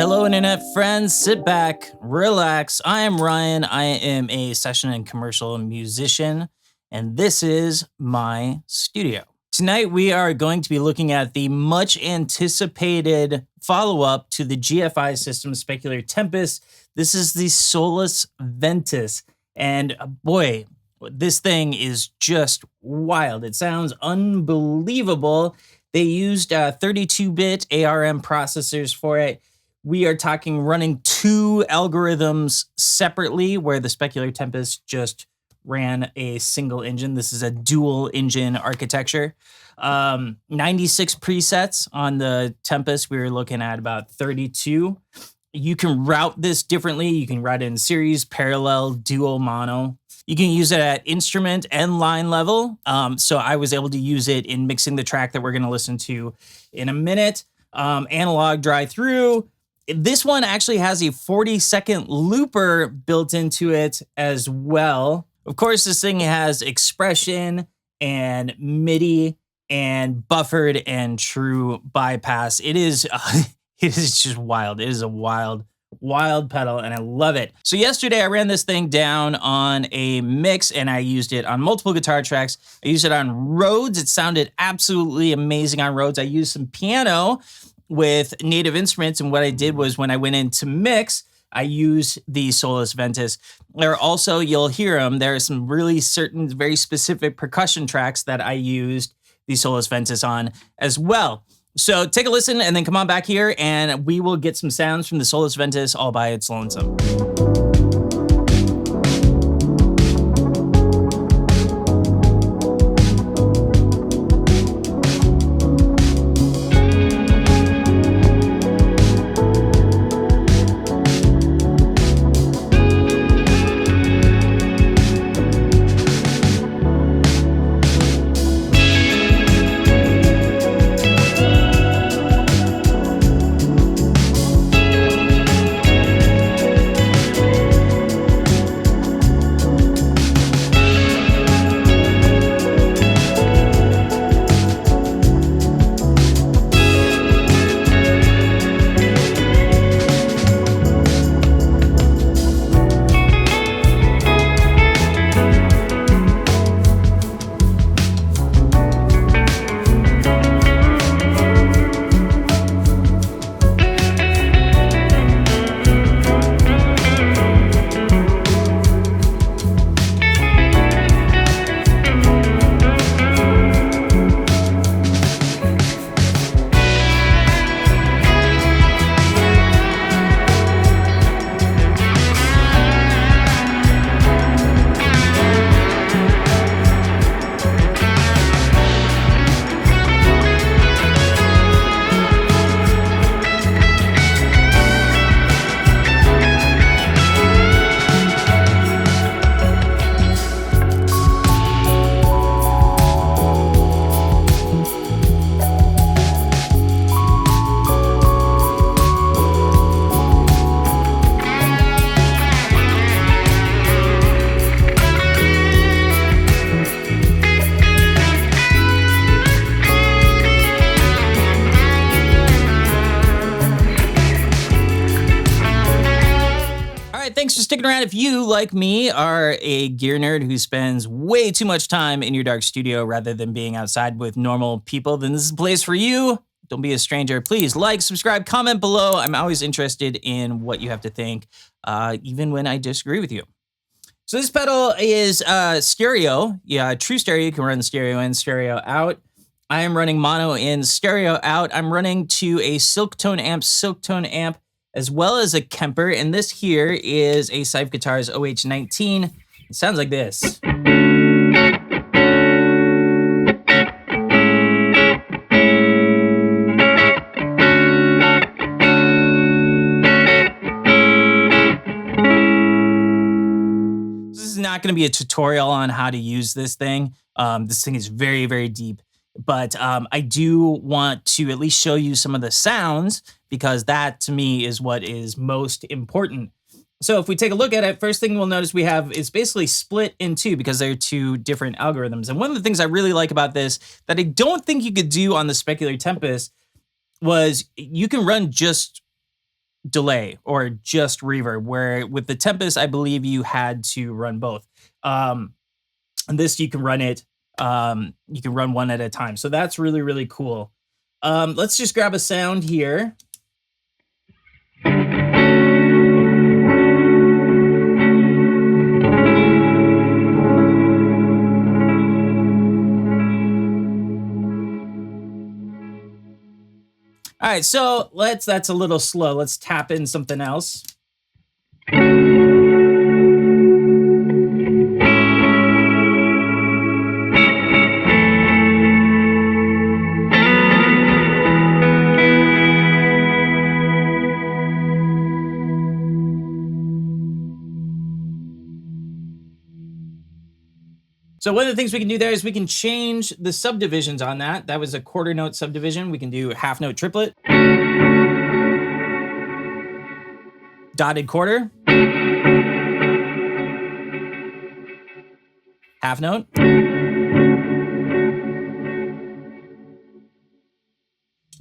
Hello, internet friends. Sit back, relax. I am Ryan. I am a session and commercial musician, and this is my studio. Tonight, we are going to be looking at the much anticipated follow-up to the GFI System Specular Tempus. This is the Solis Ventus, and boy, this thing is just wild. It sounds unbelievable. They used 32-bit ARM processors for it. We are talking running two algorithms separately, where the Specular Tempus just ran a single engine. This is a dual engine architecture. 96 presets on the Tempus. We were looking at about 32. You can route this differently. You can route it in series, parallel, dual, mono. You can use it at instrument and line level. So I was able to use it in mixing the track that we're going to listen to in a minute. Analog drive through. This one actually has a 40-second looper built into it as well. Of course, this thing has expression and MIDI and buffered and true bypass. It is just wild. It is a wild pedal, and I love it. So yesterday I ran this thing down on a mix, and I used it on multiple guitar tracks. I used it on Rhodes. It sounded absolutely amazing on Rhodes. I used some piano with native instruments, and what I did was when I went into mix, I used the Solis Ventus. There are also, you'll hear them, there are some really certain, very specific percussion tracks that I used the Solis Ventus on as well. So take a listen and then come on back here and we will get some sounds from the Solis Ventus all by its lonesome. Thanks for sticking around. If you, like me, are a gear nerd who spends way too much time in your dark studio rather than being outside with normal people, then this is a place for you. Don't be a stranger. Please like, subscribe, comment below. I'm always interested in what you have to think, even when I disagree with you. So this pedal is stereo. Yeah, true stereo. You can run stereo in, stereo out. I am running mono in, stereo out. I'm running to a Silktone amp, as well as a Kemper, and this here is a Sife Guitars OH19. It sounds like this. This is not going to be a tutorial on how to use this thing. This thing is very, very deep. But I do want to at least show you some of the sounds, because that to me is what is most important. So if we take a look at it, first thing we'll notice we have is basically split in two because they're two different algorithms. And one of the things I really like about this that I don't think you could do on the Specular Tempus was you can run just delay or just reverb, where with the Tempus, I believe you had to run both. And this, you can run it, you can run one at a time. So that's really, really cool. Let's just grab a sound here. All right, so that's a little slow. Let's tap in something else. So one of the things we can do there is we can change the subdivisions on that. That was a quarter note subdivision. We can do half note triplet, dotted quarter, half note. And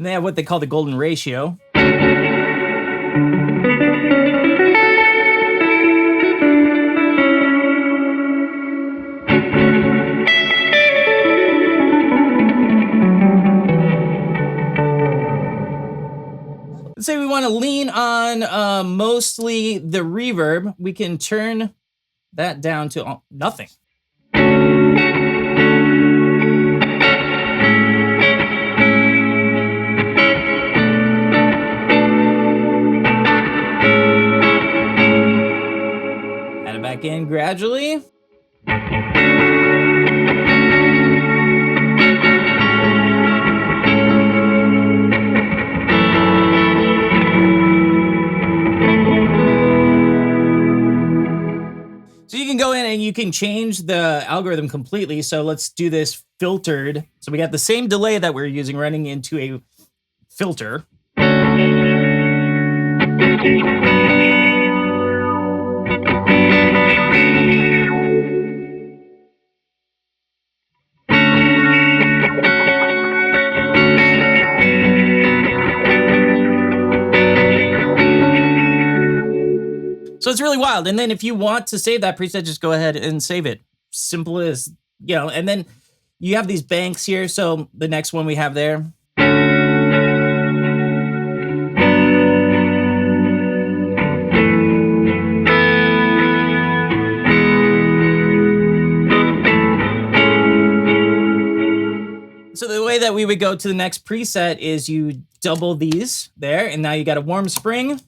they have what they call the golden ratio. Let's say we want to lean on mostly the reverb. We can turn that down to nothing. Add it back in gradually. So you can go in and you can change the algorithm completely. So let's do this filtered. So we got the same delay that we're using running into a filter. So it's really wild. And then if you want to save that preset, just go ahead and save it. Simple as, and then you have these banks here. So the next one we have there. So the way that we would go to the next preset is you double these there, and now you got a warm spring.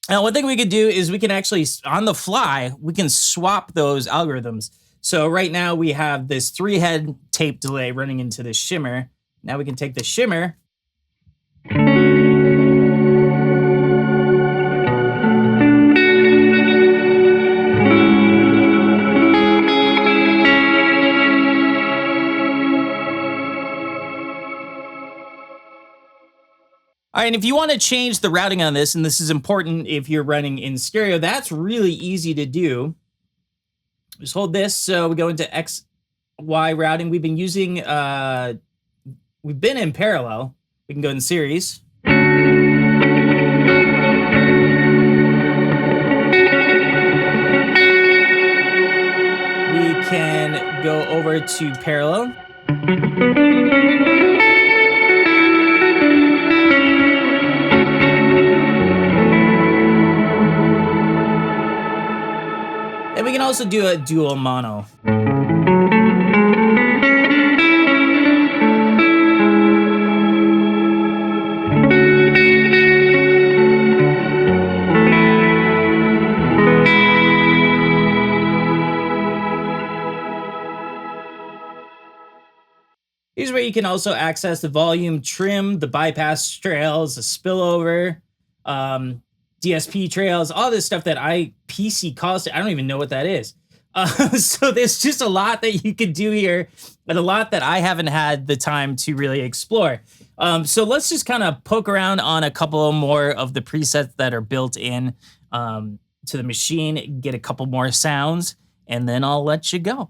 Now, one thing we could do is we can actually, on the fly, we can swap those algorithms. So right now we have this 3-head tape delay running into this shimmer. Now we can take the shimmer. All right, and if you want to change the routing on this, and this is important if you're running in stereo, that's really easy to do. Just hold this. So we go into X, Y routing. We've been using, we've been in parallel. We can go in series. We can go over to parallel. And we can also do a dual mono. can also access the volume, trim, the bypass trails, the spillover, DSP trails, all this stuff that PC calls it. I don't even know what that is. So there's just a lot that you could do here, and a lot that I haven't had the time to really explore. So let's just kind of poke around on a couple more of the presets that are built in to the machine, get a couple more sounds, and then I'll let you go.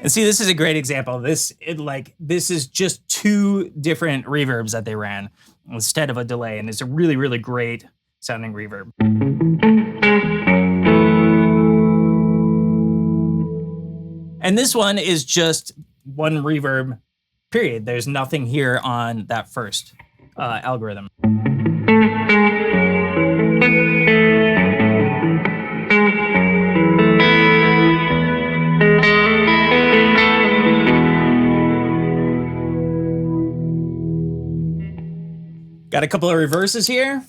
And see, this is a great example. This is just 2 different reverbs that they ran instead of a delay, and it's a really, really great sounding reverb. And this one is just 1 reverb, period. There's nothing here on that first algorithm. Got a couple of reverses here.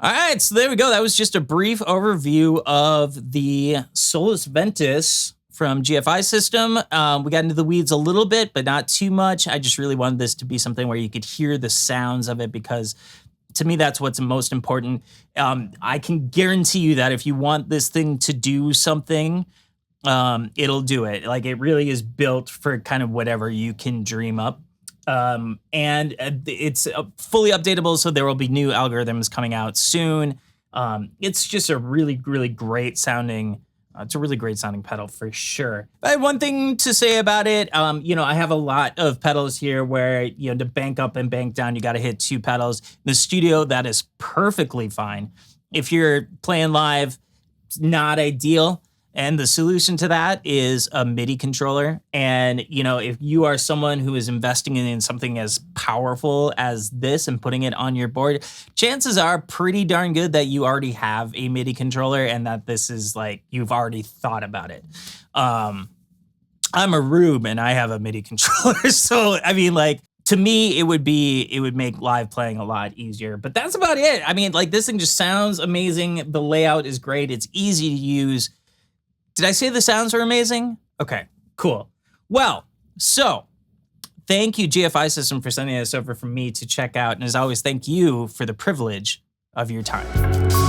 All right, so there we go. That was just a brief overview of the Solis Ventus from GFI System. We got into the weeds a little bit, but not too much. I just really wanted this to be something where you could hear the sounds of it, because to me, that's what's most important. I can guarantee you that if you want this thing to do something, it'll do it. Like, it really is built for kind of whatever you can dream up. And it's fully updatable, so there will be new algorithms coming out soon. It's just a really, really great sounding. It's a really great sounding pedal for sure. I have one thing to say about it. I have a lot of pedals here where, to bank up and bank down, you got to hit 2 pedals. In the studio, that is perfectly fine. If you're playing live, it's not ideal. And the solution to that is a MIDI controller. And, if you are someone who is investing in something as powerful as this and putting it on your board, chances are pretty darn good that you already have a MIDI controller and that this is like, you've already thought about it. I'm a Rube and I have a MIDI controller. So, I mean, like, to me, it would make live playing a lot easier, but that's about it. I mean, like, this thing just sounds amazing. The layout is great. It's easy to use. Did I say the sounds are amazing? Okay, cool. Well, so thank you, GFI System, for sending this over for me to check out. And as always, thank you for the privilege of your time.